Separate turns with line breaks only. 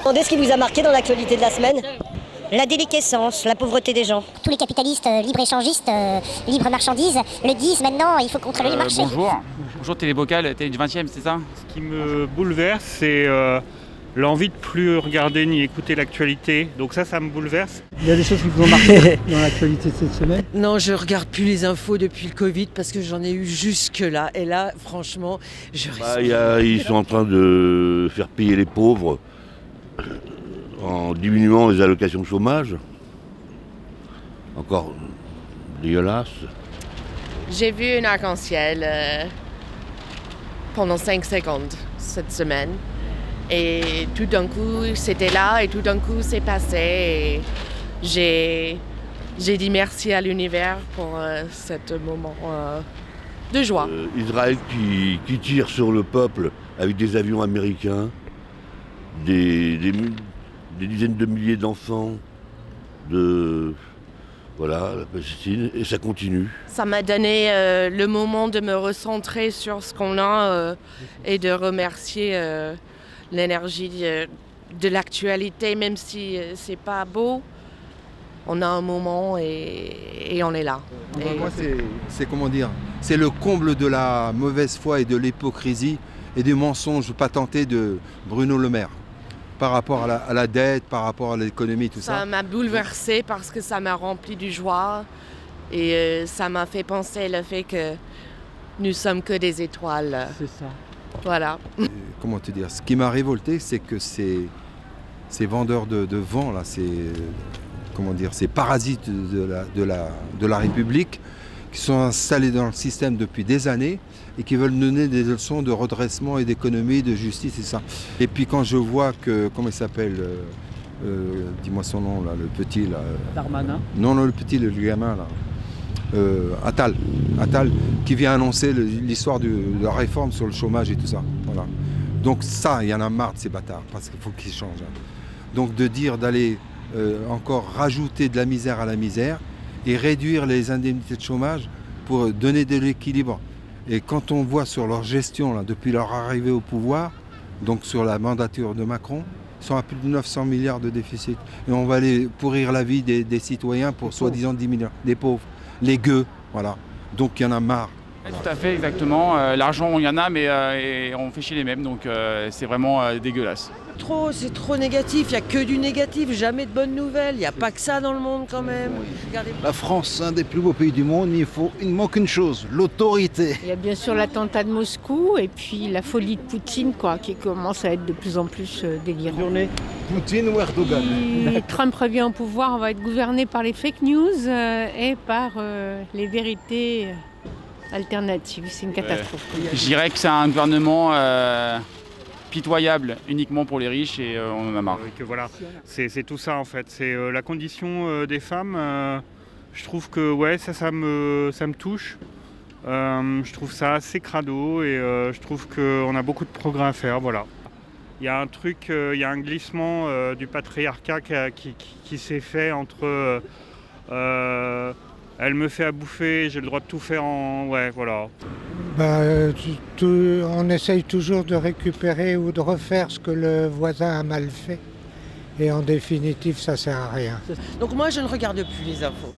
Demandez ce qui vous a marqué dans l'actualité de la semaine. La déliquescence, la pauvreté des gens.
Tous les capitalistes libre-échangistes, libre-marchandises le disent maintenant, il faut contrôler le marché.
Bonjour Télébocal, Télé du 20e, c'est ça?
Ce qui me bouleverse, c'est l'envie de plus regarder ni écouter l'actualité. Donc ça me bouleverse.
Il y a des choses qui vous ont marqué dans l'actualité de cette semaine?
Non, je regarde plus les infos depuis le Covid parce que j'en ai eu jusque-là. Et là, franchement, je reste...
Ils sont en train de faire payer les pauvres en diminuant les allocations chômage. Encore dégueulasse.
J'ai vu un arc-en-ciel pendant 5 secondes cette semaine. Et tout d'un coup, c'était là et tout d'un coup, c'est passé. Et j'ai dit merci à l'univers pour ce moment de joie.
Israël qui tire sur le peuple avec des avions américains, des dizaines de milliers d'enfants, la Palestine, et ça continue.
Ça m'a donné le moment de me recentrer sur ce qu'on a et de remercier l'énergie de l'actualité, même si c'est pas beau. On a un moment et on est là.
Moi, c'est comment dire, c'est le comble de la mauvaise foi et de l'hypocrisie et du mensonge patenté de Bruno Le Maire par rapport à la dette, par rapport à l'économie, tout ça.
Ça m'a bouleversée parce que ça m'a rempli de joie et ça m'a fait penser le fait que nous sommes que des étoiles.
C'est ça.
Voilà.
Comment te dire, ce qui m'a révolté, c'est que ces vendeurs de vent, là, ces parasites de la République, qui sont installés dans le système depuis des années et qui veulent donner des leçons de redressement et d'économie, de justice et ça. Et puis quand je vois que, comment il s'appelle, dis-moi son nom, là, le petit, là.
Darmanin.
Non, le petit, le gamin, là. Attal, qui vient annoncer l'histoire de la réforme sur le chômage et tout ça. Voilà. Donc ça, il y en a marre de ces bâtards, parce qu'il faut qu'ils changent. Donc de dire d'aller encore rajouter de la misère à la misère et réduire les indemnités de chômage pour donner de l'équilibre. Et quand on voit sur leur gestion, là, depuis leur arrivée au pouvoir, donc sur la mandature de Macron, ils sont à plus de 900 milliards de déficit. Et on va aller pourrir la vie des citoyens pour soi-disant 10 milliards, des pauvres. Les gueux, voilà. Donc il y en a marre.
Voilà. Tout à fait, exactement. L'argent, il y en a, mais et on fait chier les mêmes, donc c'est vraiment dégueulasse.
C'est trop négatif, il n'y a que du négatif, jamais de bonnes nouvelles. Il n'y a pas que ça dans le monde quand même. Regardez.
La France, un des plus beaux pays du monde, il manque une chose, l'autorité.
Il y a bien sûr l'attentat de Moscou et puis la folie de Poutine, qui commence à être de plus en plus délirante.
Poutine ou Erdogan?
Si Trump revient au pouvoir, on va être gouverné par les fake news et par les vérités alternatives. C'est une catastrophe.
Je dirais que c'est un gouvernement pitoyable uniquement pour les riches et on en a marre.
Voilà, c'est tout ça en fait. C'est la condition des femmes. Je trouve que ça me touche. Je trouve ça assez crado et je trouve qu'on a beaucoup de progrès à faire. Voilà. Il y a un truc, il y a un glissement du patriarcat qui s'est fait entre elle me fait à bouffer, j'ai le droit de tout faire voilà.
On essaye toujours de récupérer ou de refaire ce que le voisin a mal fait. Et en définitive, ça sert à rien.
Donc moi, je ne regarde plus les infos.